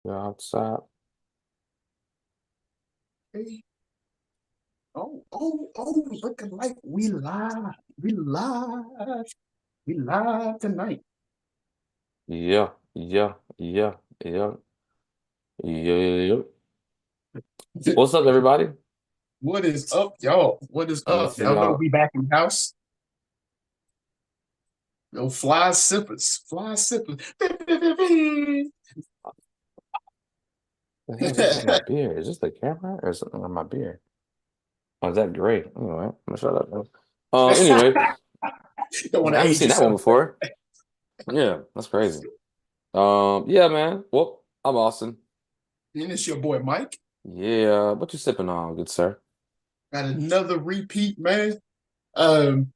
You're outside. Hey. Oh, looking like we live. We live. We live tonight. Yeah, yeah, yeah, yeah, yeah, yeah. Yeah. What's up, everybody? What is up, y'all? What is I'm gonna up? see Y'all know y'all. we back in the house. Yo, fly sippers. Fly sippers. What the hell is this on my beer? Is this the camera or is it on my beer? Oh, is that great? Anyway, I'm gonna shut up. Man. Anyway, Don't want I to haven't age seen that one yourself. before. Yeah, that's crazy. Yeah, man. Well, I'm Austin. And it's your boy Mike. Yeah, what you sipping on, good sir? Got another repeat, man. Um,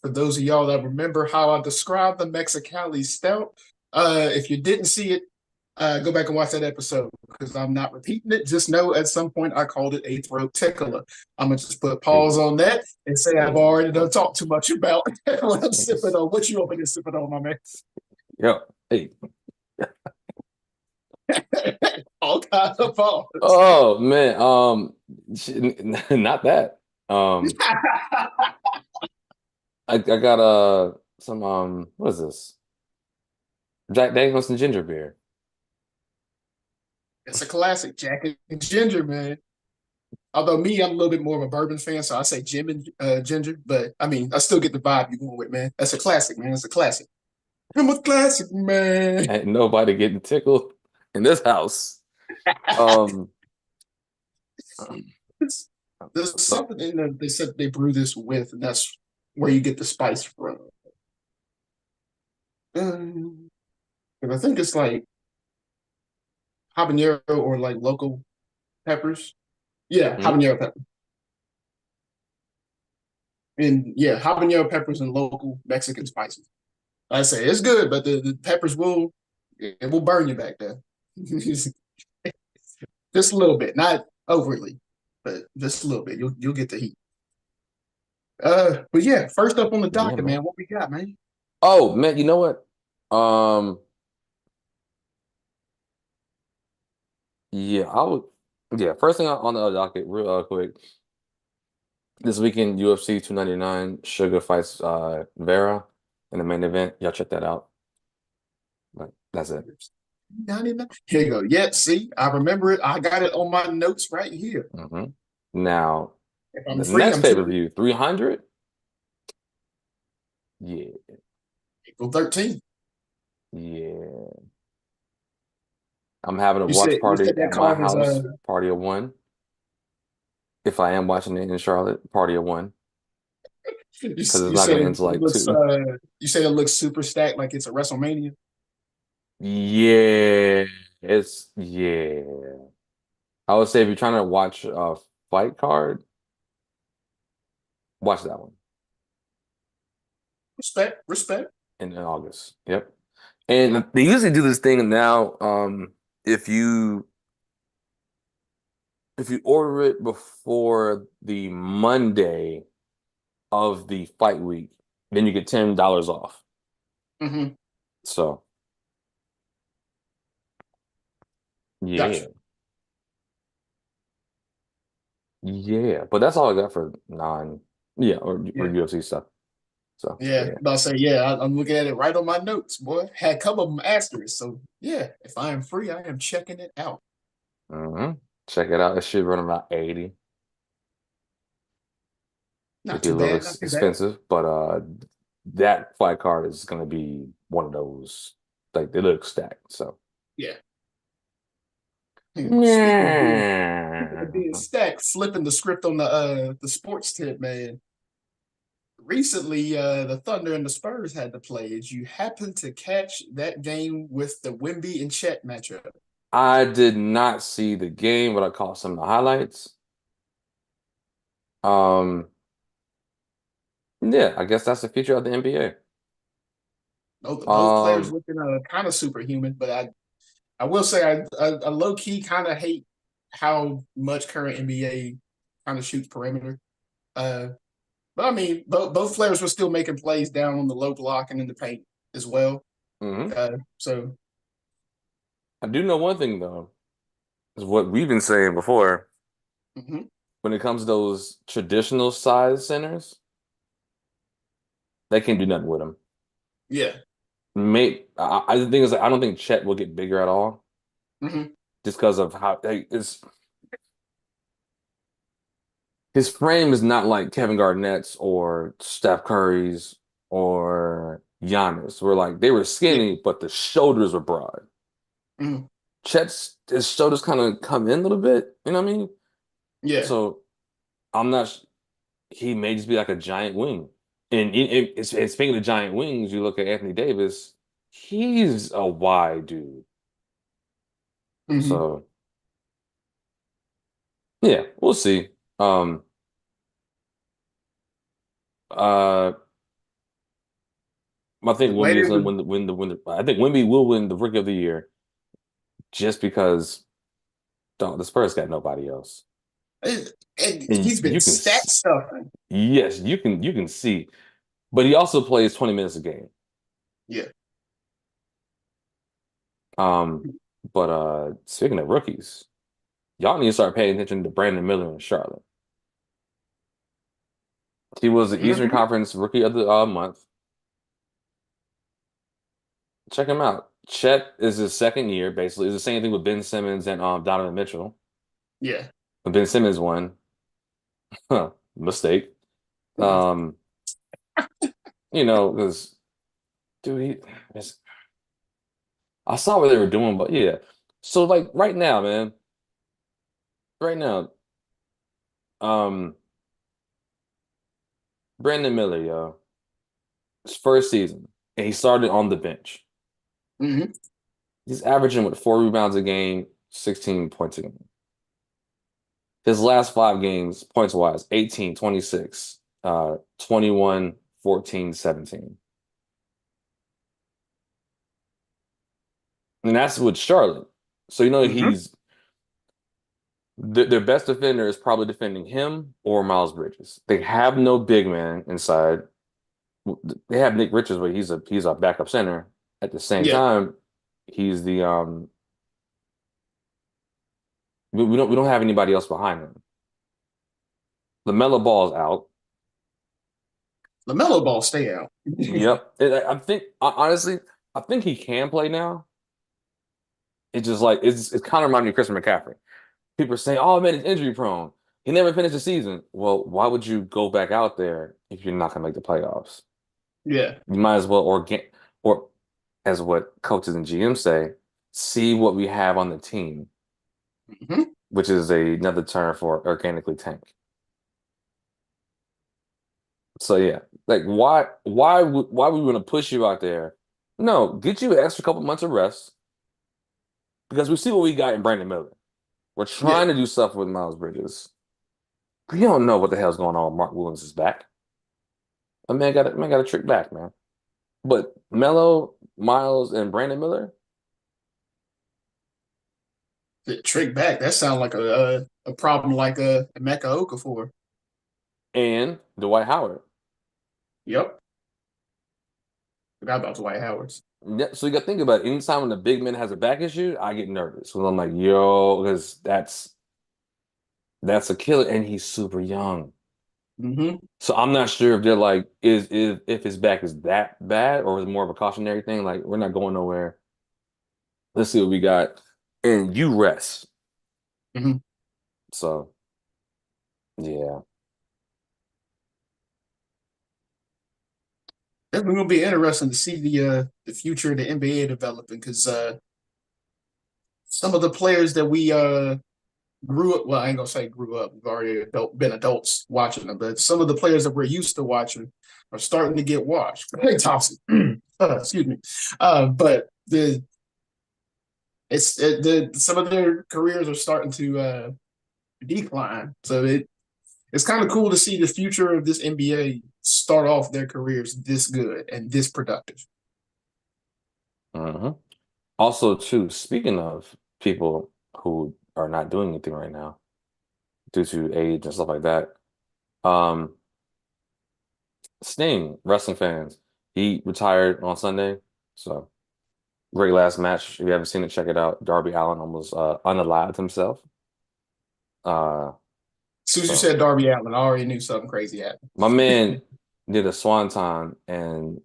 for those of y'all that remember how I described the Mexicali stout, if you didn't see it, go back and watch that episode because I'm not repeating it. Just know at some point I called it a throat tickler. I'm gonna just put Hey, pause on that and say I've hey, already done what? talked too much about what I'm sipping Yes. on. What you over there sipping on, my man? Yeah. Hey. All kinds of pause. Oh man. Not that. Um. I got some what is this? Jack Daniel's and ginger beer. It's a classic, Jack and Ginger, man. Although me, I'm a little bit more of a bourbon fan, so I say Jim and Ginger. But I mean, I still get the vibe you're going with, man. That's a classic, man. It's a classic. I'm a classic, man. Ain't nobody getting tickled in this house. Um, There's so something in there they said they brew this with, and that's where you get the spice from. And I think it's like habanero or like local peppers. Yeah, hmm? habanero pepper. And yeah, habanero peppers and local Mexican spices. I say it's good, but the peppers will burn you back there. Just a little bit, not overly, but just a little bit. You'll get the heat. But yeah, first up on the Yeah, docket, man. man. What we got, man? Oh man, you know what? Um, yeah, I would. Yeah, first thing on the docket, real quick. This weekend, UFC 299, Sugar fights Vera in the main event. Y'all check that out. But that's it. 99. Here you go. Yep. See, I remember it. I got it on my notes right here. hmm Now, If I'm the free, next I'm tuning pay-per-view, 300. Yeah, April 13th. yeah. I'm having a You watch said you party said that at my card is house, party of one. If I am watching it in Charlotte, party of one, you, because it's you not said going to it end until like looks two. you said it looks super stacked like it's a WrestleMania. Yeah, yeah. I would say if you're trying to watch a fight card, watch that one Respect, respect. in August. Yep. And they usually do this thing now. If you if you order it before the Monday of the fight week, then you get $10 off. Mm-hmm. So Gotcha. yeah, yeah. But that's all I got for non, yeah, or Yeah. UFC stuff. So Yeah, yeah. about to say, yeah, I'm looking at it right on my notes, boy. Had a couple of them asterisks. So, yeah, if I am free, I am checking it out. hmm Check it out. It should run about 80. It'd Not be a too little bad, not too bad. expensive, but that fight card is gonna be one of those like they look stacked. So Yeah. Speaking of being yeah. stacked, flipping the script on the sports tip, man. Recently, the Thunder and the Spurs had to play. Did you happen to catch that game with the Wimby and Chet matchup? I did not see the game, but I caught some of the highlights. Um, yeah, I guess that's the future of the NBA. Both players Um, looking kind of superhuman, but I will say I low key kind of hate how much current NBA kind of shoots perimeter. Uh, but I mean, both players were still making plays down on the low block and in the paint as well. mhm. So I do know one thing though, is what we've been saying before. Hmm. When it comes to those traditional size centers, they can't do nothing with them. Yeah. The thing is, like, I don't think Chet will get bigger at all, Hmm. just because of how like, his frame is not like Kevin Garnett's or Steph Curry's or Giannis, where like they were Yeah. skinny, but the shoulders were broad. Hmm. Chet's his shoulders kind of come in a little bit, you know what I mean? Yeah. So I'm not. He may just be like a giant wing. And speaking of giant wings, you look at Anthony Davis, he's a wide dude. Hmm. So yeah, we'll see. Um, uh, I think The way Wemby is they gonna were, I think Wemby will win the Rookie of the Year just because the Spurs got nobody else. and And he's been stat stuffing. yes, you can see, but he also plays 20 minutes a game. Yeah. Um, but speaking of rookies, y'all need to start paying attention to Brandon Miller in Charlotte. He was the Eastern Hmm. Conference Rookie of the Month. Check him out. Chet is his second year, basically. It's the same thing with Ben Simmons and Donovan Mitchell. Yeah. When Ben Simmons won, huh, mistake. Um, because dude, I saw what they were doing, but yeah. So like right now, man, right now, um, Brandon Miller, yo, his first season, and he started on the bench. Hmm. He's averaging with 4 rebounds a game, 16 points a game. His last 5 games, points wise, 18, 26, 21, 14, 17. And that's with Charlotte. So, Hmm. their best defender is probably defending him or Miles Bridges. They have no big man inside. They have Nick Richards, but he's a backup center. At the same Yeah. time, he's the we don't have anybody else behind him. LaMelo Ball's out. LaMelo Ball stay out. Yep. I think honestly, I think he can play now. It's just like it's kind of reminding me of Christian McCaffrey. People are saying, "Oh man, he's injury prone. He never finished the season." Well, why would you go back out there if you're not gonna make the playoffs? Yeah. You might as well or as what coaches and GMs say, see what we have on the team, Hmm. which is another term for organically tank. So yeah, like why we want to push you out there? No, get you an extra couple months of rest because we see what we got in Brandon Miller. We're Yeah. trying to do stuff with Miles Bridges. We don't know what the hell's going on with Mark Williams is back. A man got a trick back, man. But Melo, Miles, and Brandon Miller The trick back. That sounds like a problem like a Mecca Okafor. and Dwight Howard. Yep. Forgot about Dwight Howard's. Yeah, so you got to think about it. Anytime when a big man has a back issue, I get nervous because I'm like, yo, because that's a killer, and he's super young. Hmm. So I'm not sure if they're like, is if his back is that bad or is it more of a cautionary thing? Like, we're not going nowhere. Let's see what we got. And you rest. Hmm. So yeah. It's going to be interesting to see the future of the NBA developing because some of the players that we grew up. Well, I ain't gonna say grew up. We've already been adults watching them, but some of the players that we're used to watching are starting to get washed. Hey, Thompson. Excuse me. But some of their careers are starting to decline. So it's kind of cool to see the future of this NBA start off their careers this good and this productive. hmm Also, too, speaking of people who are not doing anything right now due to age and stuff like that, um, Sting, wrestling fans, he retired on Sunday. So Great last match. If you haven't seen it, check it out. Darby Allin almost unalived himself. Uh, As soon as you so said Darby Allin, I already knew something crazy happened. my man did a swanton, and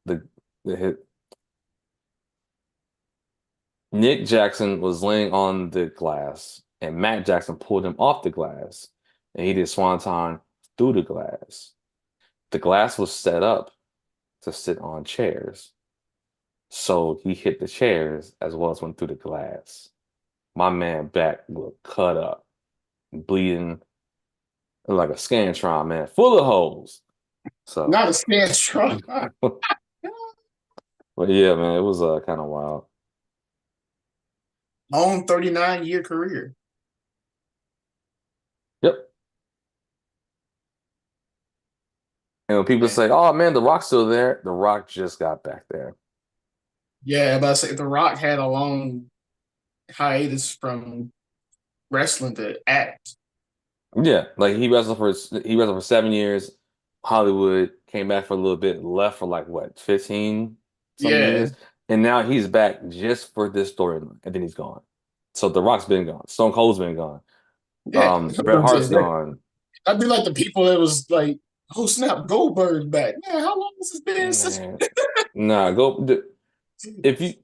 the the hit. Nick Jackson was laying on the glass, and Matt Jackson pulled him off the glass, and he did swanton through the glass. The glass was set up to sit on chairs, so he hit the chairs as well as went through the glass. My man back was cut up, bleeding like a Scantron, man, full of holes. So, Not a Scantron. but yeah, man, it was kind of wild. Long 39-year career. Yep. And when people Man. say, "Oh man, The Rock's still there," The Rock just got back there. Yeah, but I say The Rock had a long hiatus from wrestling to act. Yeah, like he wrestled for 7 years. Hollywood came back for a little bit, left for like what, 15 some Yeah, years, and now he's back just for this storyline, and then he's gone. So The Rock's been gone. Stone Cold's been gone. yeah. Bret Hart's gone. I'd be like the people that was like, "Oh snap, Goldberg's back." Man, how long has this been since? Man, nah, if you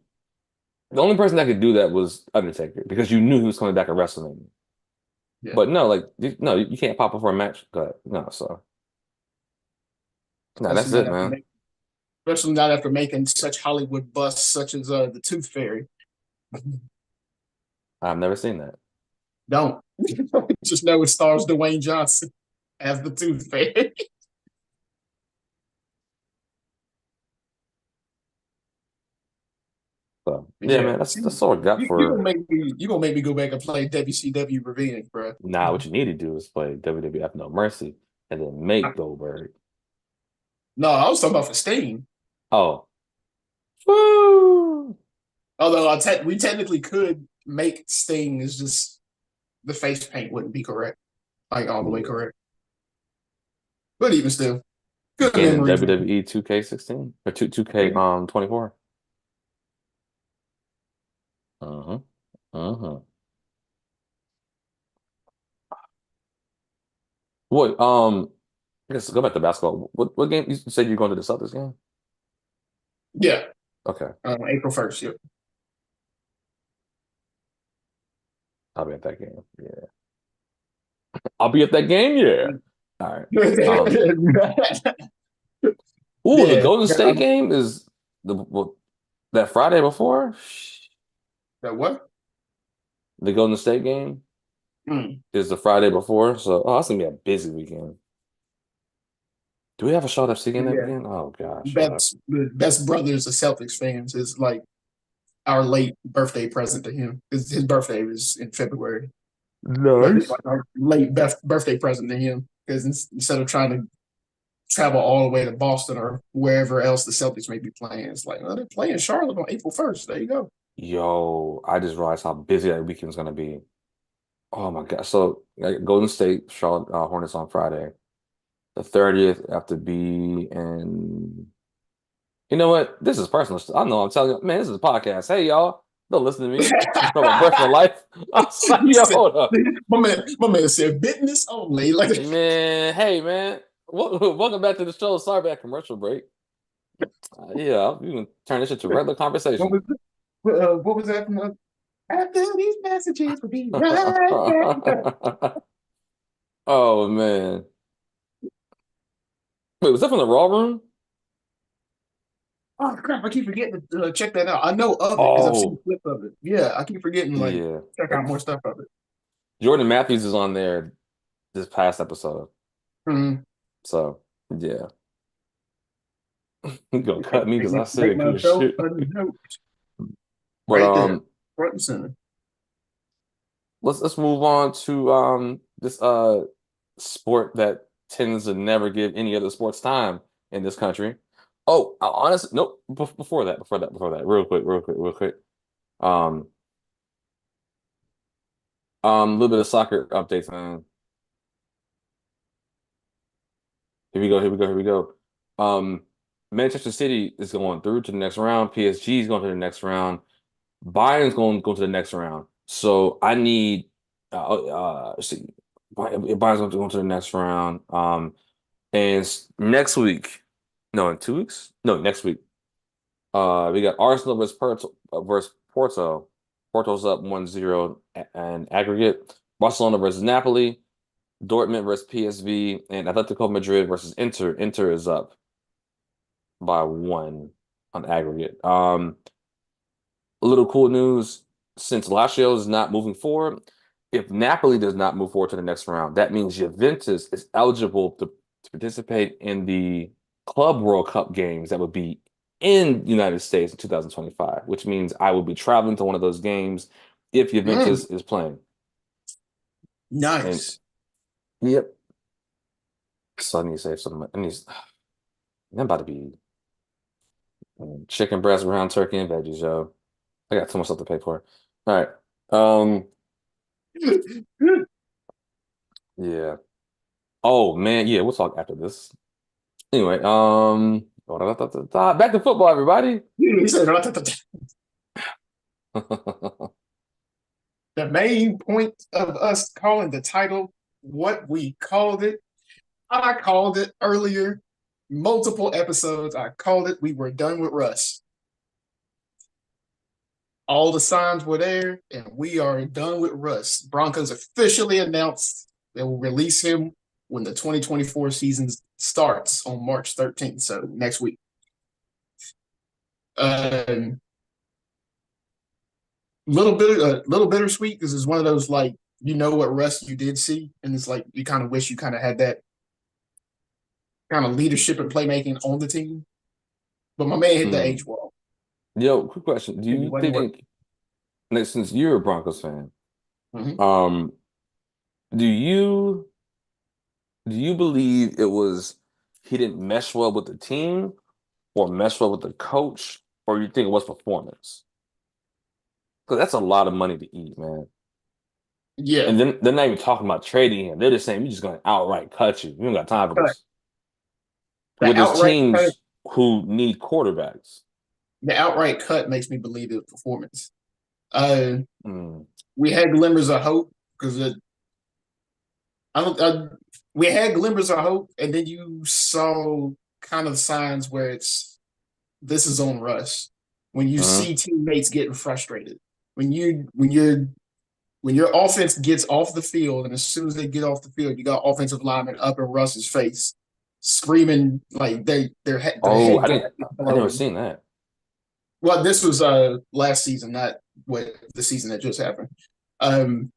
the only person that could do that was Undertaker because you knew he was coming back at WrestleMania. Yeah, But no, like no, you can't pop up for a match. But no, so no, especially that's not it, after man. making, especially not after making such Hollywood busts such as the Tooth Fairy. I've never seen that. Don't just know it stars Dwayne Johnson as the Tooth Fairy. So yeah, Yeah, man, that's see, that's all I got you gonna for make me go back and play WCW Revenge, bro. now. What you need to do is play WWF No Mercy and then make Goldberg. No, I was talking about for Steam. Oh, woo! Although we technically could make Sting, is just the face paint wouldn't be correct, like all the way Yeah. correct. But even still, You good can in memories, man. WWE 2K16 or 2K Hey, 24. Uh-huh. Uh-huh. What I guess go back to basketball. What game you said you're going to the Celtics game? yeah, Okay. April 1st. Yep. I'll be at that game. Yeah. I'll be at that game, yeah. All right. Um, ooh, the Yeah, Golden State game is that Friday before? that what? The Golden State game Mm. is the Friday before. So, oh, that's gonna be a busy weekend. Do we have a Shaw FC game that Yeah, weekend? Oh gosh, best brothers of Celtics fans is like our late birthday present to him. His birthday was in February, but it's nice. like our late birthday present to him because instead of trying to travel all the way to Boston or wherever else the Celtics may be playing, it's like, oh, they're playing Charlotte on April 1st. There you go. Yo, I just realized how busy that weekend's gonna be. Oh my God. So like, Golden State, Charlotte Hornets on Friday. The 30th have to be in. You know what? This is personal stuff. I know I'm telling you, man, this is a podcast. Hey, y'all, don't listen to me from my personal life. I was like, He yo, said, hold up. my man said business only. Like, Man, hey, man. Welcome back to the show. Sorry about commercial break. Yeah, you can turn this into regular what conversation. was what was that? After these messages will be right back. Oh, man. Wait, was that from the Raw Room? Oh crap! I keep forgetting to check that out. I know of it because I've seen Oh, a clip of it. Yeah, I keep forgetting like yeah. check out more stuff of it. Jordan Matthews is on there this past episode. Mm-hmm. So, yeah. You gonna cut me because I Make said good myself shit. a note But right there, front and center. let's move on to this sport that tends to never give any other sports time in this country. Oh, I honestly, nope. Before that, real quick. Um, a little bit of soccer updates, man. Here we go. Um, Manchester City is going through to the next round. PSG is going to the next round. Bayern's going to go to the next round. So I need see, Bayern's going to go to the next round. Next week, no, in 2 weeks, no, next week, we got Arsenal versus Porto. Porto's up 1-0 and aggregate. Barcelona versus Napoli. Dortmund versus PSV, and Atletico Madrid versus Inter. Inter is up by 1 on aggregate. A little cool news, since Lazio is not moving forward, if Napoli does not move forward to the next round, that means Juventus is eligible to participate in the Club World Cup games that would be in the United States in 2025, which means I will be traveling to one of those games if Juventus is playing. And Nice. yep, so I need to save some. I'm about to be chicken breast, ground turkey, and veggies, yo. I got too much stuff to pay for. All right. Um, yeah. Oh man, yeah, we'll talk after this. Anyway, back to football, everybody. He said, the main point of us calling the title what we called it, I called it earlier, multiple episodes. I called it we were done with Russ. All the signs were there, and we are done with Russ. Broncos officially announced they will release him when the 2024 season starts on March 13th, so next week. Little bittersweet because it's one of those like you know what Russ you did see, and it's like you kind of wish you kind of had that kind of leadership and playmaking on the team. But my man hit the Mm. age wall, Yo, quick question. Do and it you wasn't working. think, like, since you're a Broncos fan, Mm-hmm. um, do you do you believe it was he didn't mesh well with the team or mesh well with the coach, or you think it was performance? Because that's a lot of money to eat, man. Yeah, And then they're not even talking about trading him. They're just saying we're just going to outright cut you. We don't got time for cut. this. The With there's outright cut. teams who need quarterbacks. The outright cut makes me believe it was performance. Uh, Mm. we had glimmers of hope because I don't. We had glimmers of hope, and then you saw kind of signs where it's this is on Russ. When you Hmm. see teammates getting frustrated, when your offense gets off the field, and as soon as they get off the field, you got offensive linemen up in Russ's face, screaming like their Oh, head gas is I never blowing. seen that. Well, this was last season, not what the season that just happened. Um,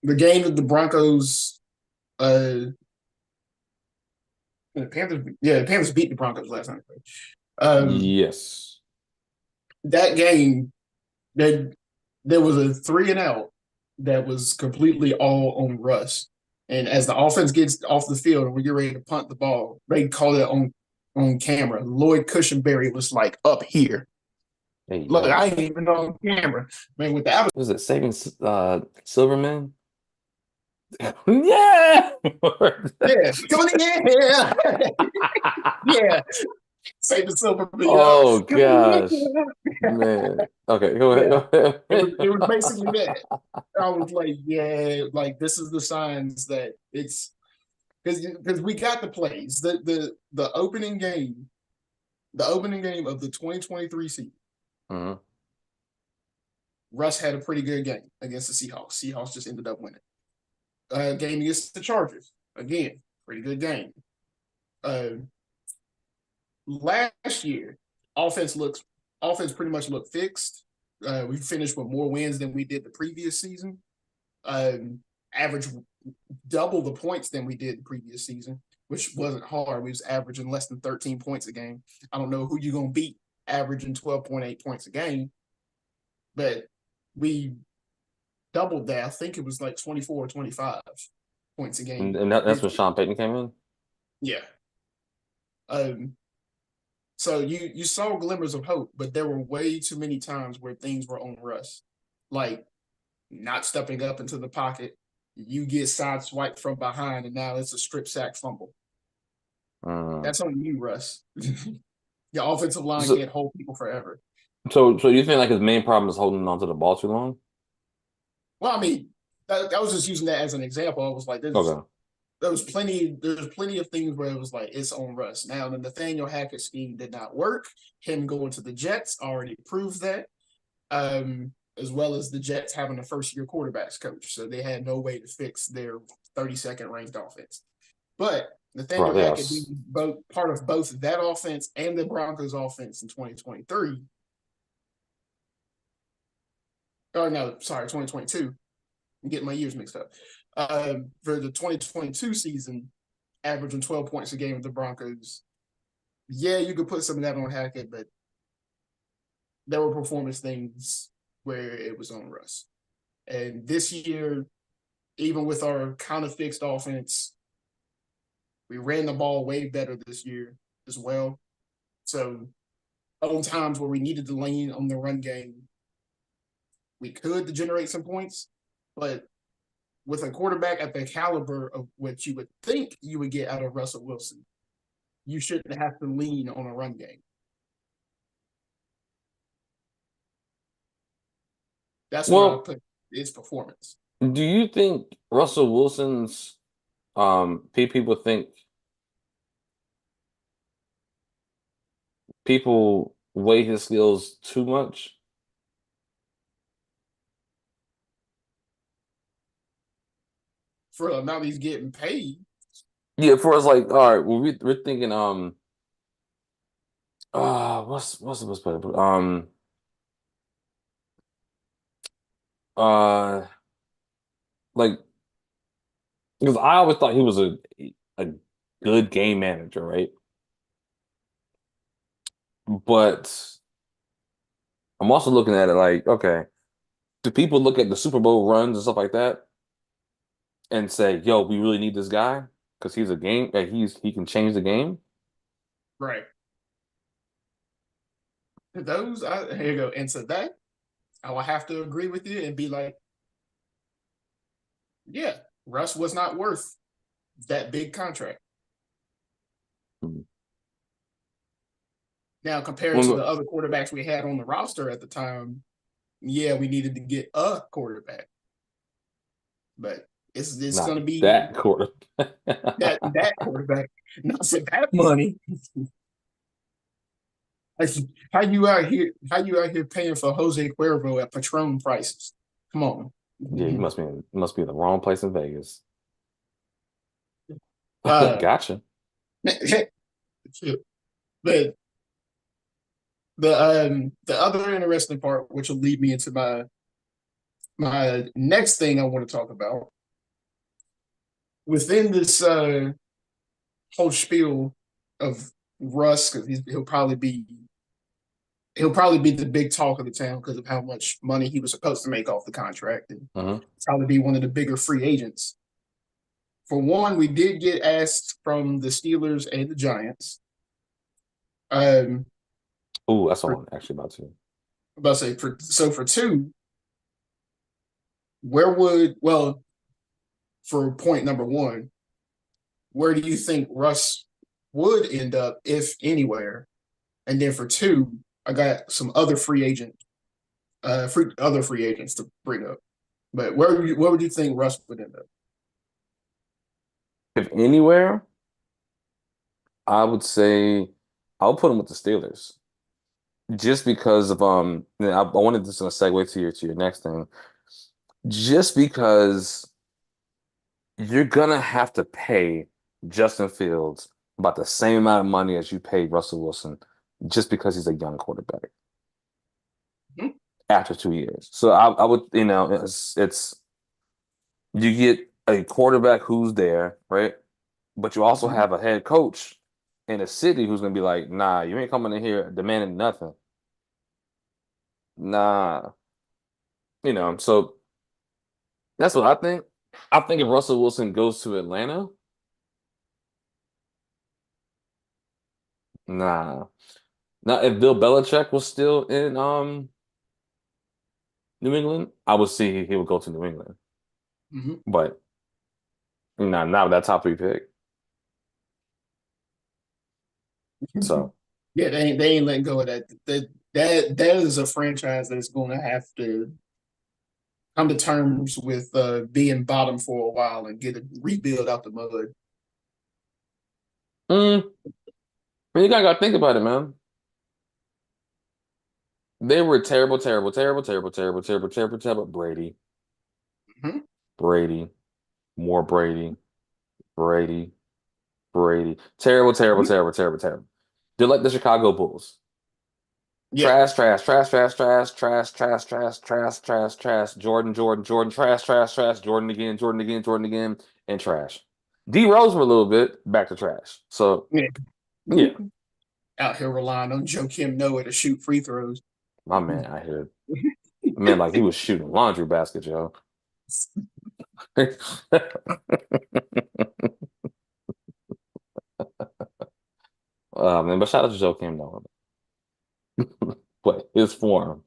the game that the Broncos, the Panthers, yeah, the Panthers beat the Broncos last night. Um, Yes. that game, that there was a 3-and-out that was completely all on Russ. And as the offense gets off the field and we get ready to punt the ball, they call it on camera. Lloyd Cushenberry was like up here. Hey, Look, yo. I ain't even on camera. Man, with the Was it Saving Silverman? Yeah. yeah, coming in, yeah, yeah. Say the silver me up. Oh gosh, man. Okay, go ahead. Yeah, Go it was ahead. basically that. I was like, yeah, like this is the signs that it's because we got the plays. The opening game of the 2023 season, Mhm. Russ had a pretty good game against the Seahawks. Seahawks just ended up winning. Game against the Chargers, again, pretty good game. Uh, Last year, offense pretty much looked fixed. We finished with more wins than we did the previous season. Average double the points than we did the previous season, which wasn't hard. We was averaging less than 13 points a game. I don't know who you're gonna beat averaging 12.8 points a game, but we doubled that. I think it was like 24 or 25 points a game. And that's when Sean Payton came in. Yeah. Um, so you saw glimmers of hope, but there were way too many times where things were on Russ, like not stepping up into the pocket. You get sideswiped from behind, and now it's a strip sack fumble. Mm. That's on you, Russ. Your offensive line So, can't hold people forever. so you think like his main problem is holding on to the ball too long? Well, I mean, that was just using that as an example. I was like, Okay, there's plenty of things where it was like it's on Russ. Now the Nathaniel Hackett scheme did not work. Him going to the Jets already proved that. As well as the Jets having a first year quarterbacks coach. So they had no way to fix their 32nd ranked offense. But Nathaniel right? Hackett being Yes. both part of both that offense and the Broncos offense in 2023, or no, sorry, 2022. I'm getting my years mixed up. For the 2022 season, averaging 12 points a game with the Broncos. Yeah, you could put some of that on Hackett, but there were performance things where it was on Russ. And this year, even with our kind of fixed offense, we ran the ball way better this year as well. So on times where we needed to lean on the run game, we could generate some points, but with a quarterback at the caliber of what you would think you would get out of Russell Wilson, you shouldn't have to lean on a run game. That's where I Well, put its performance. do you think Russell Wilson's people think people weigh his skills too much? For the amount he's getting paid, Yeah, for us, like, all right, well, we're thinking, what's the best way to put it? Uh, like, because I always thought he was a good game manager, right? But I'm also looking at it like, okay, do people look at the Super Bowl runs and stuff like that and say, "Yo, we really need this guy because he's a game, he can change the game." right? To those, here you go. And to that, I will have to agree with you and be like, yeah, Russ was not worth that big contract. Hmm. Now, compared to the Well, other quarterbacks we had on the roster at the time, yeah, we needed to get a quarterback, but it's not going to be that quarter. that quarterback, not for that money. How you out here paying for Jose Cuervo at Patron prices? Come on. Yeah, you must be in the wrong place in Vegas. uh, Gotcha. but the other interesting part, which will lead me into my next thing I want to talk about within this whole spiel of Russ, because he'll probably be the big talk of the town because of how much money he was supposed to make off the contract, and Hmm. probably be one of the bigger free agents. For one, we did get asked from the Steelers and the Giants. Um, Oh, that's for, all I'm actually about to. about to say for two, where would well for point number one, where do you think Russ would end up if anywhere? And then for two, I got some other other free agents to bring up. But where would you think Russ would end up? If anywhere, I would say I'll put him with the Steelers. Just because of I wanted this to segue to your next thing. Just because you're gonna have to pay Justin Fields about the same amount of money as you paid Russell Wilson, just because he's a young quarterback Hmm? after 2 years. So I would, it's you get a quarterback who's there, right? But you also Hmm. have a head coach in a city who's gonna be like, nah, you ain't coming in here demanding nothing. Nah, so that's what I think. I think if Russell Wilson goes to Atlanta, nah. Now, if Bill Belichick was still in New England, I would see he would go to New England. Hmm. But not with that top three pick. So Yeah, they ain't letting go of that. That is a franchise that's going to have to come to terms with being bottom for a while and get a rebuild out the mud. Mm, I mean, you gotta think about it, man. They were terrible, terrible, terrible, terrible, terrible, terrible, terrible, terrible. Brady, Hmm. Brady, more Brady, Brady, Brady. Terrible, terrible, terrible, terrible, terrible. They're like the Chicago Bulls. Yeah, Trash, trash, trash, trash, trash, trash, trash, trash, trash, trash, trash. Jordan, Jordan, Jordan, trash, trash, trash. Jordan again, Jordan again, Jordan again, and trash. D Rose for a little bit, back to trash. So yeah. yeah, Out here relying on Joe Kim Noah to shoot free throws. my man out here, man, like he was shooting laundry baskets, yo. Man, but shout out to Joe Kim though. But his form,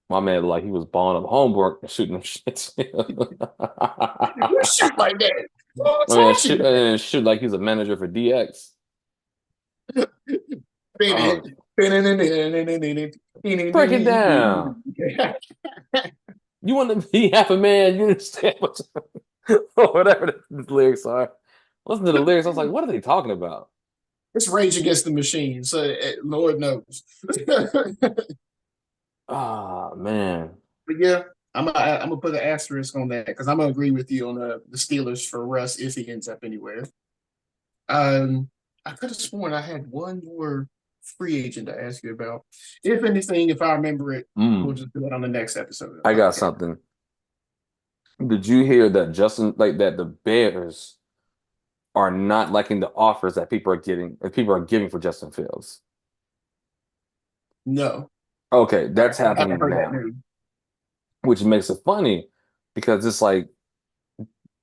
my man, like he was balling up homework and shooting them shits. Who shoot like that? I mean, What's wrong shoot like he's a manager for DX. Oh, break it down. with You want to be half a man, you understand what or whatever the lyrics are. Listen to the lyrics. I was like, what are they talking about? It's Rage Against the Machine, so Lord knows. But Ah, man. yeah, I'm gonna put an asterisk on that because I'm gonna agree with you on the Steelers for Russ if he ends up anywhere. Um, I could have sworn I had one more free agent to ask you about. If anything, if I remember it, we'll Mm, just do it on the next episode of the I got podcast. something. Did you hear that Justin, like that the Bears are not liking the offers that people are giving for Justin Fields? No, Okay, that's I haven't happening heard that now, news. which makes it funny because it's like,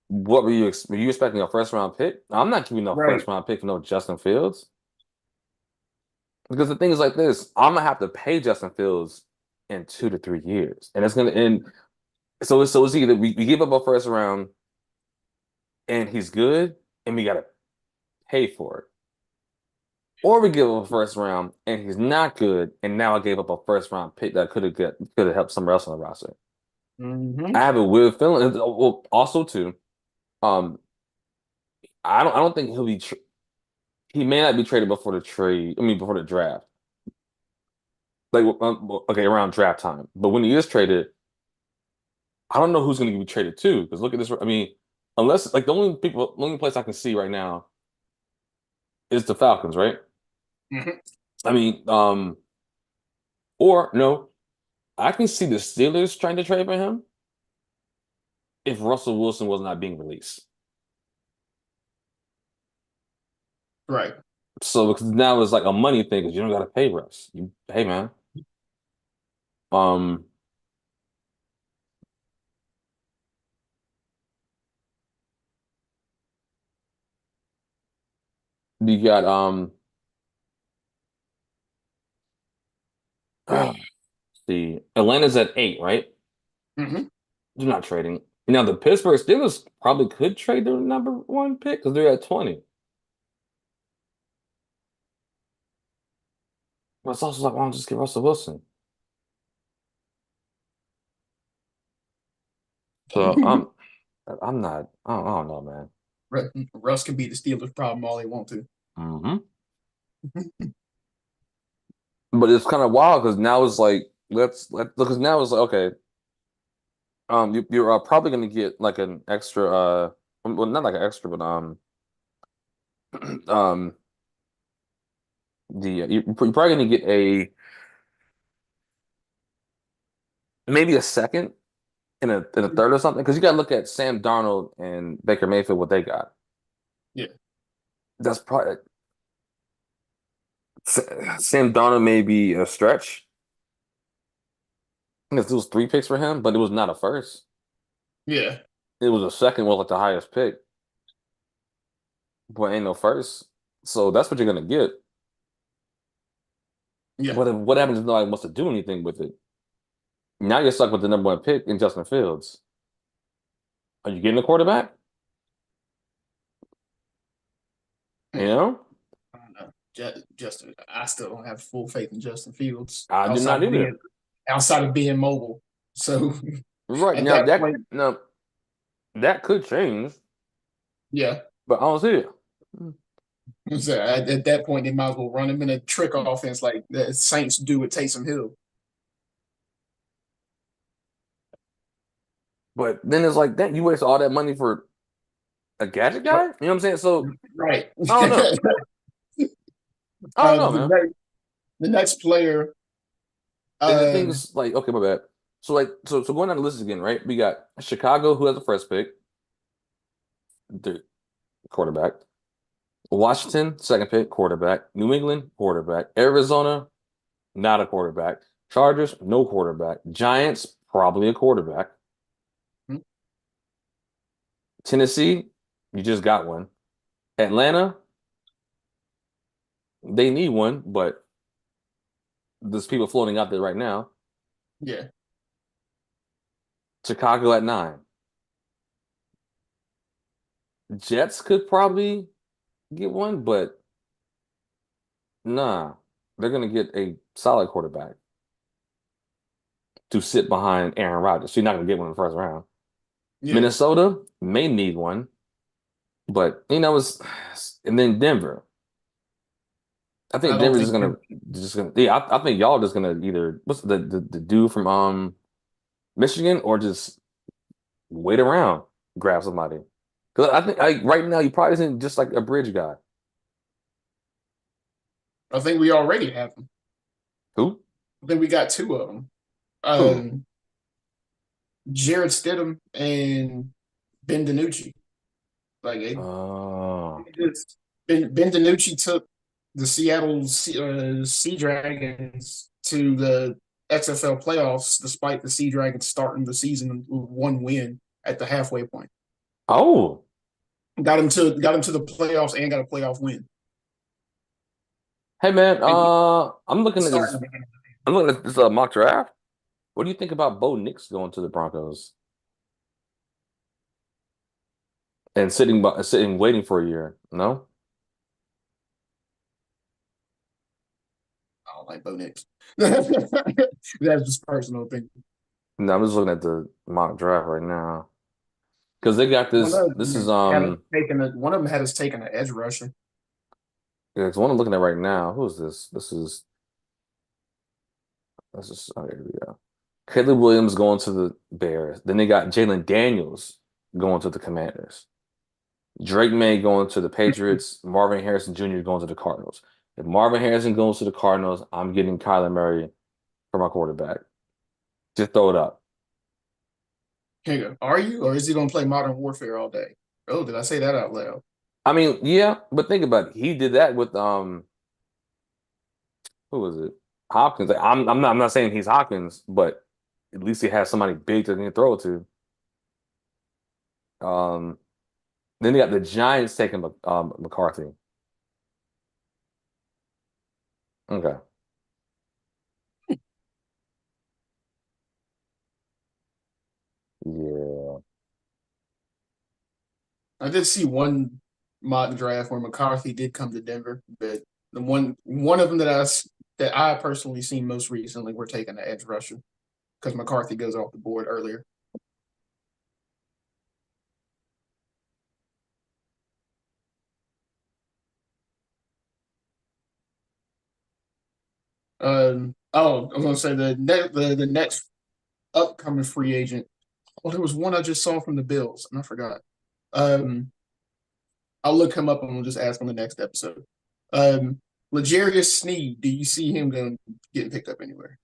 what were you expecting a first round pick? I'm not giving no Right. first round pick for no Justin Fields. Because the thing is like this, I'm gonna have to pay Justin Fields in 2 to 3 years, and it's gonna end. So it's either we give up a first round and he's good, and we gotta pay for it, or we give up a first round and he's not good, and now I gave up a first round pick that could have helped somewhere else on the roster. I Hmm. have a weird feeling. Well, also too, um, I don't think he may not be traded before the trade. I mean, before the draft, like okay, around draft time. But when he is traded. I don't know who's going to be traded to because look at this. I mean, unless like the only place I can see right now is the Falcons, right? Hmm. I mean, or no, I can see the Steelers trying to trade for him if Russell Wilson was not being released. Right. So because now it's like a money thing because you don't got to pay Russ. You, hey man, um, you got the Atlanta's at 8, right? Hmm. They're not trading. Now the Pittsburgh Steelers probably could trade their number one pick because they're at 20. But it's also like, why don't you just get Russell Wilson? So I'm not. I don't know, man. Russ can be the Steelers' problem all he wants to. Hmm. But it's kind of wild because now it's like because now it's like okay, you're probably gonna get like an extra well not like an extra but um you're probably gonna get a maybe a second in a third or something because you gotta look at Sam Darnold and Baker Mayfield what they got. Yeah. That's probably Sam Darnold may be a stretch. I guess it was 3 picks for him, but it was not a first. Yeah. It was a second was like the highest pick, but ain't no first. So that's what you're gonna get. Yeah. What happens if nobody wants to do anything with it? Now you're stuck with the number one pick in Justin Fields. Are you getting a quarterback? You Hmm. know? I don't know. Justin, I still don't have full faith in Justin Fields I do not either. outside of being mobile. So Right at now, that point, that could change, yeah. but I don't see it. So at that point, they might as well run him in a trick offense like the Saints do with Taysom Hill. But then it's like that you waste all that money for a gadget guy. You know what I'm saying? So Right. I don't know. I don't know, The man. next player, And the uh, thing's like, okay, my bad. So going down the list again, right? We got Chicago, who has the first pick, the quarterback. Washington, second pick, quarterback. New England, quarterback. Arizona, not a quarterback. Chargers, no quarterback. Giants, probably a quarterback. Tennessee, you just got one. Atlanta, they need one, but there's people floating out there right now. yeah, Chicago at 9. Jets could probably get one, but nah, they're gonna get a solid quarterback to sit behind Aaron Rodgers. So you're not gonna get one in the first round. yeah. Minnesota may need one, but it's and then Denver. I I think don't Denver's think just gonna yeah. I think y'all just gonna either what's the dude from Michigan or just wait around, grab somebody. Because I think like right now you probably isn't just like a bridge guy. we already have them. Who? I think we got two of them. Who? Um, Jared Stidham and Ben DiNucci. Like Oh. Ben DiNucci took the Seattle Sea Dragons to the XFL playoffs, despite the Sea Dragons starting the season with one win at the halfway point. Oh. Got him to the playoffs and got a playoff win. Hey man, And I'm looking at this. starting I'm looking at this mock draft. What do you think about Bo Nix going to the Broncos and sitting waiting for a year? No, I don't like Bo Nix. That's just personal opinion. no. I'm just looking at the mock draft right now because they got One this. of This is them had us taking one of them had us taking an edge rusher. yeah, it's one I'm looking at right now. Who is this? This is oh, here we go. Caleb Williams going to the Bears. Then they got Jalen Daniels going to the Commanders. Drake May going to the Patriots. Marvin Harrison Jr. going to the Cardinals. If Marvin Harrison goes to the Cardinals, I'm getting Kyler Murray for my quarterback. Just throw it up. Here you go. Are you, or is he going to play Modern Warfare all day? Oh, did I say that out loud? I mean, yeah, but think about it. He did that with who was it? Hopkins. Like, I'm not saying he's Hopkins, but at least he has somebody big to throw it to. Um, then they got the Giants taking McCarthy. Okay. Yeah. I did see one mock draft where McCarthy did come to Denver, but the one of them that I personally seen most recently, we're taking the edge rusher because McCarthy goes off the board earlier. I was gonna say the next upcoming free agent. Well, there was one I just saw from the Bills, and I forgot. Um, I'll look him up and we'll just ask on the next episode. Um, L'Jarius Sneed, do you see him getting picked up anywhere?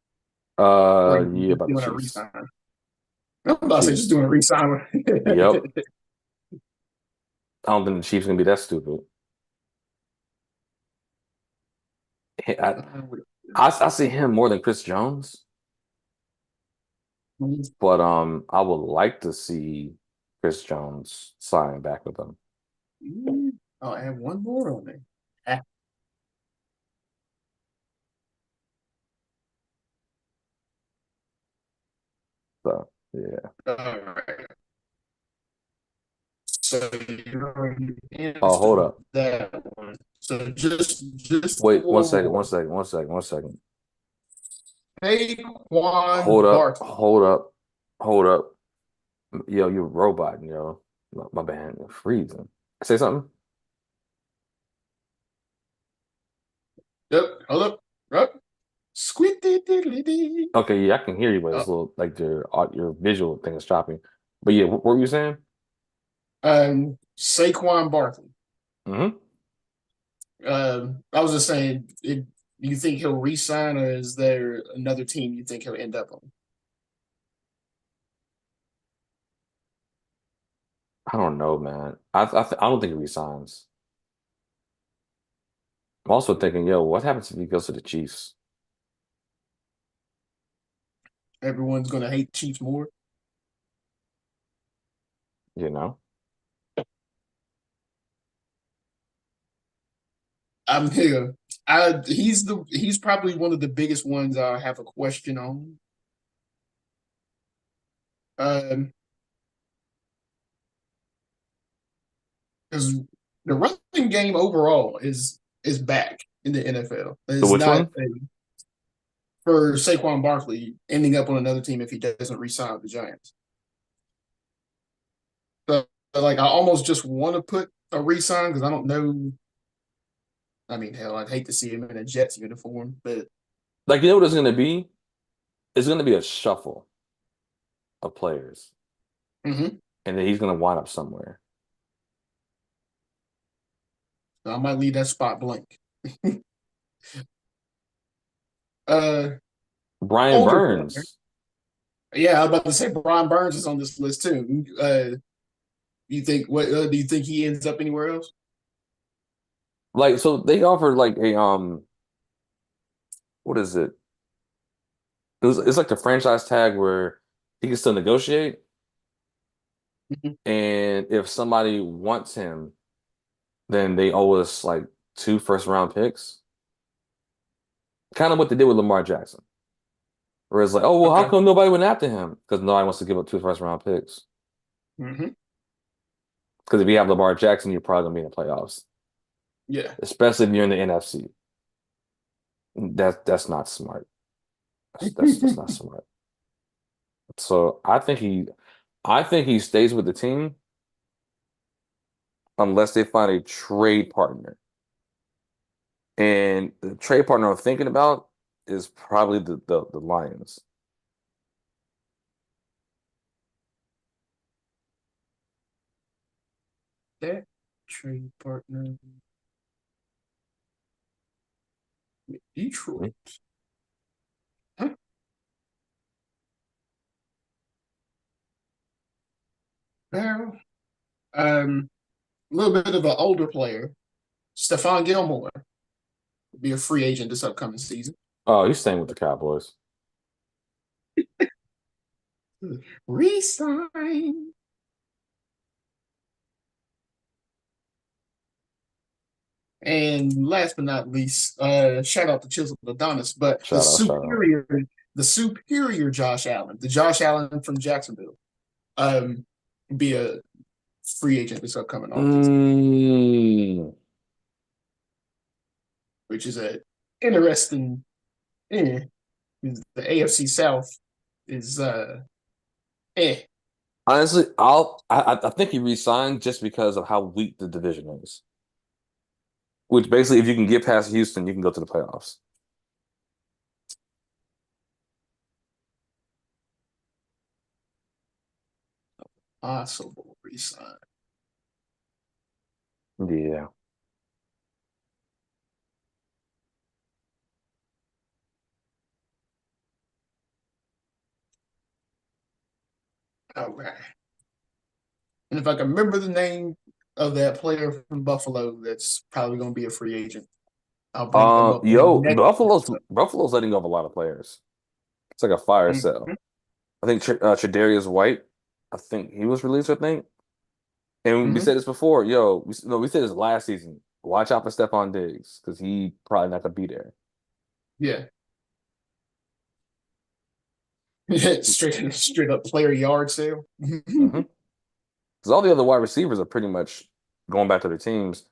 Or Yeah, just about the doing a Chiefs. resign? I'm about to say just Chiefs. doing a resign. Yep. I don't think the Chiefs gonna be that stupid. I, I see him more than Chris Jones, but I would like to see Chris Jones sign back with them. I'll add one more on there. Ah, So yeah. all right. So you're Oh, into hold up. that one. So just Wait, one four second, more. one second, one second, one second. Saquon Hold up, Barkley. hold up, hold up. Yo, you're a robot, yo. My bad. You're freezing. Say something? Yep. Hold up. Up. Squiddy diddly dee. Okay, yeah, I can hear you, but it's a Oh, little like your visual thing is choppy. But yeah, what were you saying? Saquon Barkley. Hmm. I was just saying, you think he'll re-sign, or is there another team you think he'll end up on? I don't know, man. I don't think he resigns. I'm also thinking, yo, what happens if he goes to the Chiefs? Everyone's going to hate Chiefs more. You know? I'm here. He's probably one of the biggest ones I have a question on. Um, because the running game overall is back in the NFL. The It's which not one? for Saquon Barkley ending up on another team if he doesn't re-sign with the Giants. So, like, I almost just want to put a re-sign because I don't know. I mean, hell, I'd hate to see him in a Jets uniform, but Like, you know what it's gonna be? It's gonna be a shuffle of players, mhm. and then he's gonna wind up somewhere. So I might leave that spot blank. uh, Brian older player. Burns. Yeah, I was about to say Brian Burns is on this list too. You think what? Do you think he ends up anywhere else? Like, so they offered like a what is it? It's like the franchise tag where he can still negotiate, Mhm. and if somebody wants him, then they owe us like two first round picks. Kind of what they did with Lamar Jackson. Where it's like, oh well, how Okay. come nobody went after him? Because nobody wants to give up two first round picks. Hmm. Because if you have Lamar Jackson, you're probably gonna be in the playoffs, Yeah. especially if you're in the NFC. That's not smart. That's not smart. So I think he stays with the team unless they find a trade partner. And the trade partner I'm thinking about is probably the Lions. That trade partner, Hmm? Detroit. Huh? Well, a little bit of an older player, Stephon Gilmore, will be a free agent this upcoming season. Oh, he's staying with the Cowboys. Resign. And last but not least, shout out to Chisel Adonis, but Shout out, shout out. the superior Josh Allen, the Josh Allen from Jacksonville, um, be a free agent this upcoming offseason, Mm. which is a interesting. Eh, the AFC South is eh. Honestly, I think he resigned just because of how weak the division is. Which basically, if you can get past Houston, you can go to the playoffs. Possible resign. Yeah. Okay. And if I can remember the name of that player from Buffalo, that's probably going to be a free agent. I'll bring them up on the Yo, next episode. Buffalo's letting go of a lot of players. It's like a fire Mhm. sale. I think Tre'Davious White, I think he was released, I think. And we Mhm. said this before, yo, no, we said this last season. Watch out for Stephon Diggs because he probably not gonna be there. Yeah. Straight up player yard sale. Mm-hmm. Because all the other wide receivers are pretty much going back to their teams.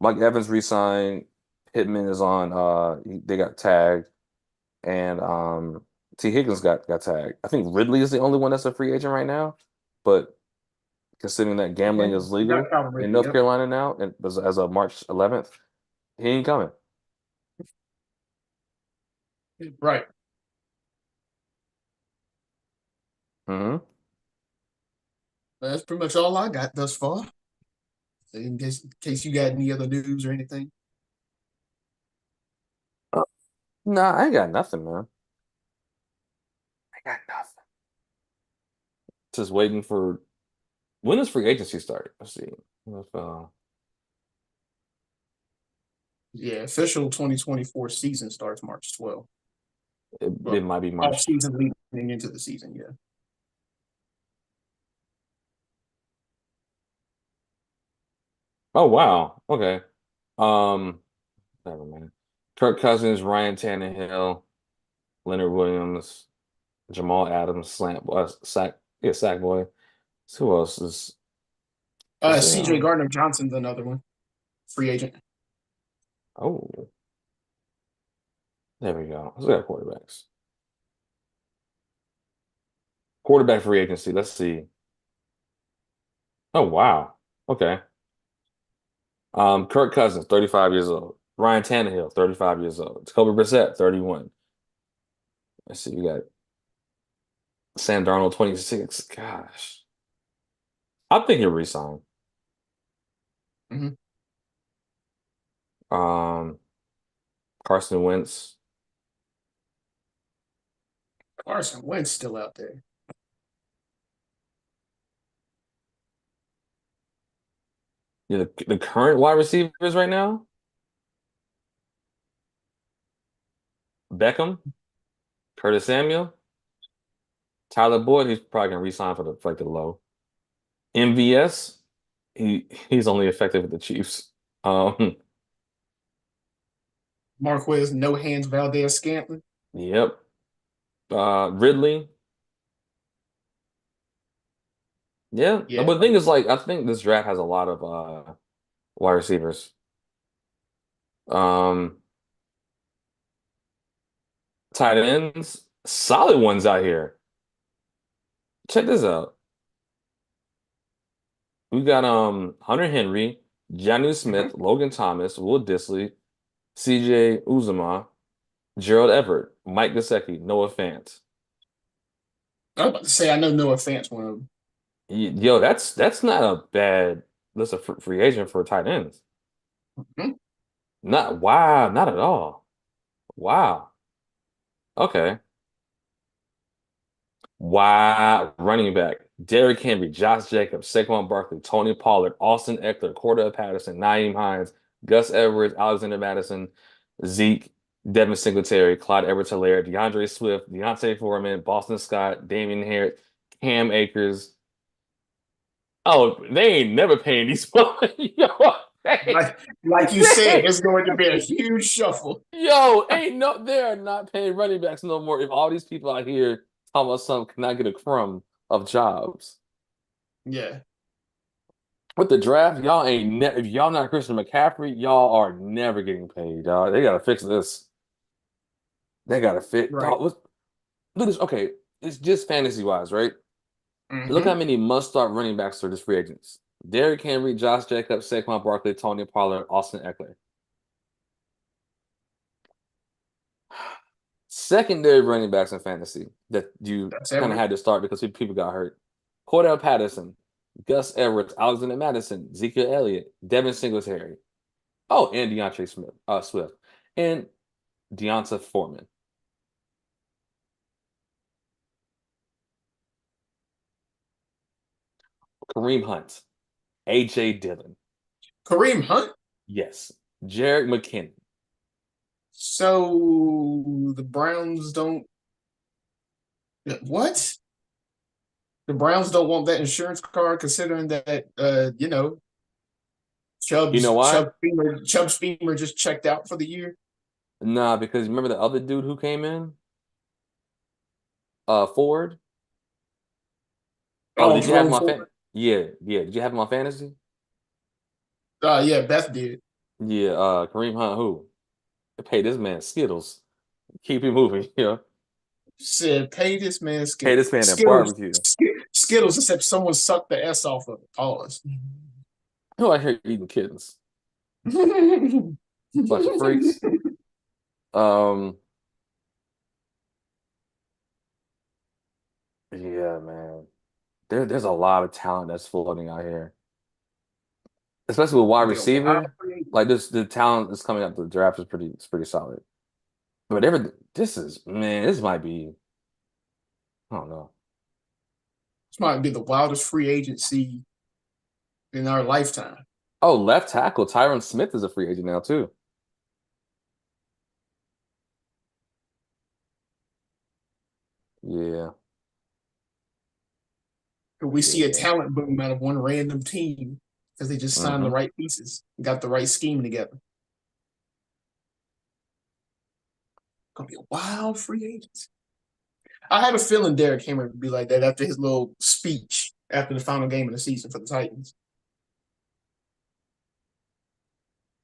Mike Evans re-signed. Pittman is on. They got tagged, and T. Higgins got tagged. I think Ridley is the only one that's a free agent right now. But considering that Yeah, gambling is you got legal Calvin in Ridley. North Yep. Carolina now, and as of March 11th, he ain't coming. Right. Hmm. That's pretty much all I got thus far. In case you got any other news or anything. Nah, I ain't got nothing, man. I got nothing. Just waiting for when does free agency start? Let's see. If, Yeah, official 2024 season starts March 12th. it Well, might be off March. season leading into the season. Yeah. Oh wow. Okay. Um, never mind. Kirk Cousins, Ryan Tannehill, Leonard Williams, Jamal Adams, sack boy. So who else is there? CJ Gardner Johnson's another one, free agent. Oh, there we go. Let's got quarterbacks. Quarterback free agency. Let's see. Oh wow. Okay. Kirk Cousins, 35 years old. Ryan Tannehill, 35 years old. Jacoby Brissett, 31. Let's see. We got Sam Darnold, 26. Gosh. I'm thinking resign. Mm-hmm. Um, Carson Wentz. Carson Wentz still out there. Yeah, the current wide receivers right now, Beckham, Curtis Samuel, Tyler Boyd, he's probably gonna resign for like the low. MVS, he's only effective with the Chiefs. Um, Marquez, no hands, Valdez Scantling. yep. Ridley, yeah. But Yeah. the thing is, like, I think this draft has a lot of wide receivers. Um, Tight ends, solid ones out here. Check this out. We got Hunter Henry, Jonnu Mm-hmm. Smith, Logan Thomas, Will Disley, CJ Uzuma, Gerald Everett, Mike Gesicki, Noah Fant. I was about to say I know Noah Fant's one of them. Yo, that's not a bad list of free agent for tight ends. Mhm. Not wow, not at all. Wow. Okay. Wow. Running back. Derrick Henry, Josh Jacobs, Saquon Barkley, Tony Pollard, Austin Eckler, Cordell Patterson, Naeem Hines, Gus Edwards, Alexander Madison, Zeke, Devin Singletary, Clyde Edwards-Helaire, DeAndre Swift, Deontay Foreman, Boston Scott, Damian Harris, Cam Akers. Oh, they ain't never paying these boys. Yo, Like you said, they, it's going to be a huge shuffle. yo, ain't no, they are not paying running backs no more. If all these people out here talking about something cannot get a crumb of jobs. Yeah. With the draft, y'all ain't ne if y'all not Christian McCaffrey, y'all are never getting paid, dog. They gotta fix this. They gotta fit. Right. Dog, look at this. Okay, it's just fantasy wise, right? Look how Mm-hmm. many must-start running backs are just free agents. Derrick Henry, Josh Jacobs, Saquon Barkley, Tony Pollard, Austin Eckler. Secondary running backs in fantasy that you That's kind of Everett. had to start because people got hurt. Cordell Patterson, Gus Edwards, Alexander Madison, Ezekiel Elliott, Devin Singletary. Oh, and DeAndre Swift, and Deonta Foreman, Kareem Hunt, AJ Dillon. Kareem Hunt. Yes, Jarek McKinnon. So the Browns don't. What? The Browns don't want that insurance card, considering that You know Chubb's why? Chubb's Beamer just checked out for the year. Nah, because remember the other dude who came in, Ford. Oh, Oh, did you have him Jerome on Ford. fan? Yeah, yeah. Did you have him on fantasy? Yeah, Beth did. Yeah, Kareem Hunt, who? Pay this man Skittles. Keep it moving, Said, pay this man Pay Skittles. this man that Skittles, barbecue. Skittles, except someone sucked the S off of it. Pause. Who out here eating kittens? Bunch of freaks. Um, yeah, man. There's a lot of talent that's floating out here, especially with wide Be a wild receiver. free agent. Like the talent that's coming up the draft is pretty solid. But this is man, this might be I don't know. This might be the wildest free agency in our lifetime. Oh, left tackle Tyron Smith is a free agent now too. Yeah, Could we see a yeah. talent boom out of one random team because they just signed the hmm right pieces, got the right scheme together? Gonna be a wild free agent. I had a feeling Derrick Henry would be like that after his little speech after the final game of the season for the Titans.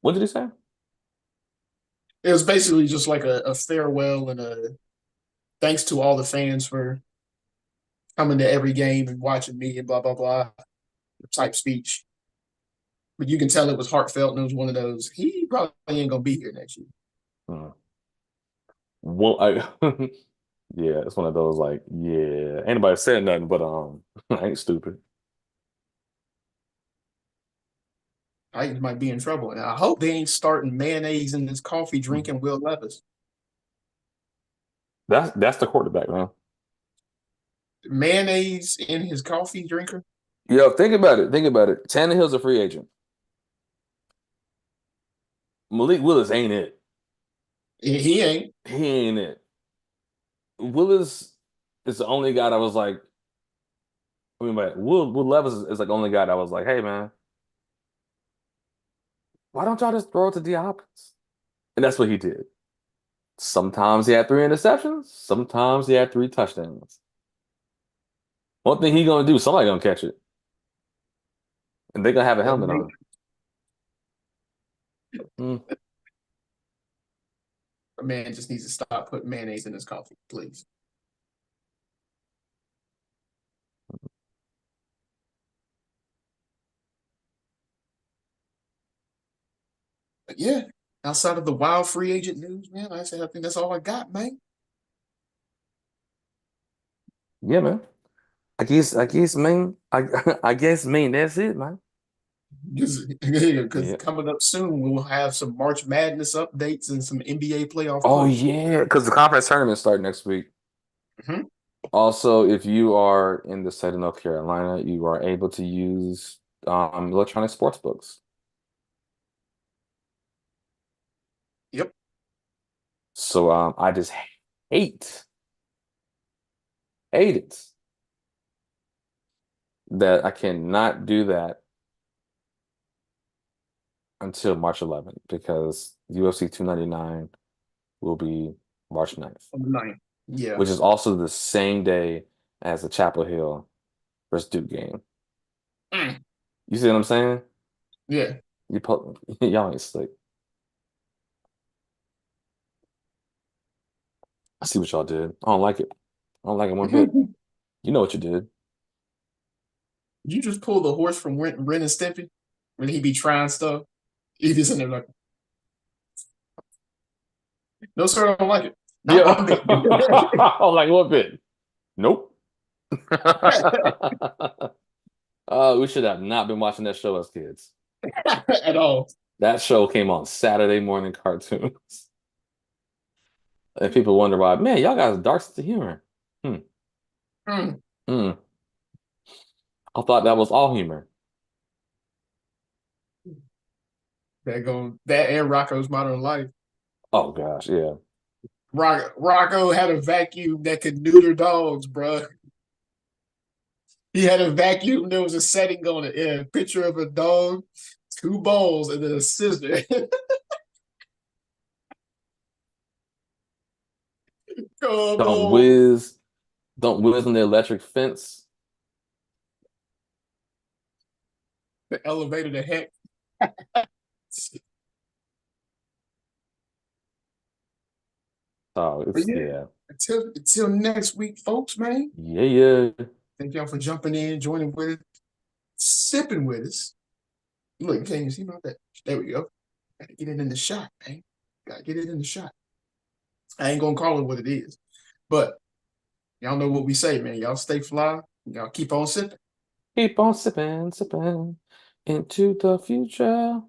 What did he say? It was basically just like a farewell and a thanks to all the fans for coming to every game and watching me and blah blah blah type speech. But you can tell it was heartfelt and it was one of those. He probably ain't gonna be here next year. Hmm. Well, yeah, it's one of those like, yeah, ain't nobody said nothing, but I ain't stupid. Titans might be in trouble, and I hope they ain't starting mayonnaise in this coffee drinking Will Levis. That's the quarterback, man. Mayonnaise in his coffee drinker. Yo, think about it. Think about it. Tannehill's a free agent. Malik Willis ain't it. He ain't. He ain't it. Willis is the only guy that was like, I mean, but Will Levis is like the only guy that was like, hey man, why don't y'all just throw it to D Hopkins? And that's what he did. Sometimes he had three interceptions. Sometimes he had three touchdowns. One thing he gonna do, somebody gonna catch it, and they gonna have a helmet on. Mm, A man just needs to stop putting mayonnaise in his coffee, please. But yeah, outside of the wild free agent news, man, I think that's all I got, man. yeah, man. Man. I guess, man. That's it, man. Because Yeah. coming up soon, we'll have some March Madness updates and some NBA playoff Oh push. yeah, because the conference tournament start next week. Mm-hmm. Also, if you are in the state of North Carolina, you are able to use electronic sports books. Yep. So I just hate hate it that I cannot do that until March 11th because UFC 299 will be March 9th, On the ninth. Yeah. which is also the same day as the Chapel Hill versus Duke game. Mm. You see what I'm saying? Yeah. Y'all ain't slick. I see what y'all did. I don't like it. I don't like it one bit. Did You know what you did. you just pull the horse from Ren and Stimpy when he be trying stuff? He just in there like, no, sir, I don't like it. Not Yeah. one bit. I'm like, what bit? Nope. We should have not been watching that show as kids. At all. That show came on Saturday morning cartoons. And people wonder why, man, y'all got a dark sense of humor. Hmm. Mm. Hmm. I thought that was all humor. That and Rocco's Modern Life. Oh gosh, yeah. Rocco had a vacuum that could neuter dogs, bro. He had a vacuum. There was a setting on it. Yeah, a picture of a dog, two balls, and then a scissor. Come Don't on. whiz, don't whiz on the electric fence. The elevator, the heck. So But it's yeah, yeah. until next week, folks, man. Yeah, yeah. Thank y'all for jumping in, joining with us, sipping with us. Look, you can't even see about that. There we go. Gotta get it in the shot, man. Gotta get it in the shot. I ain't gonna call it what it is. But y'all know what we say, man. Y'all stay fly. Y'all keep on sipping. Keep on sipping, sipping into the future.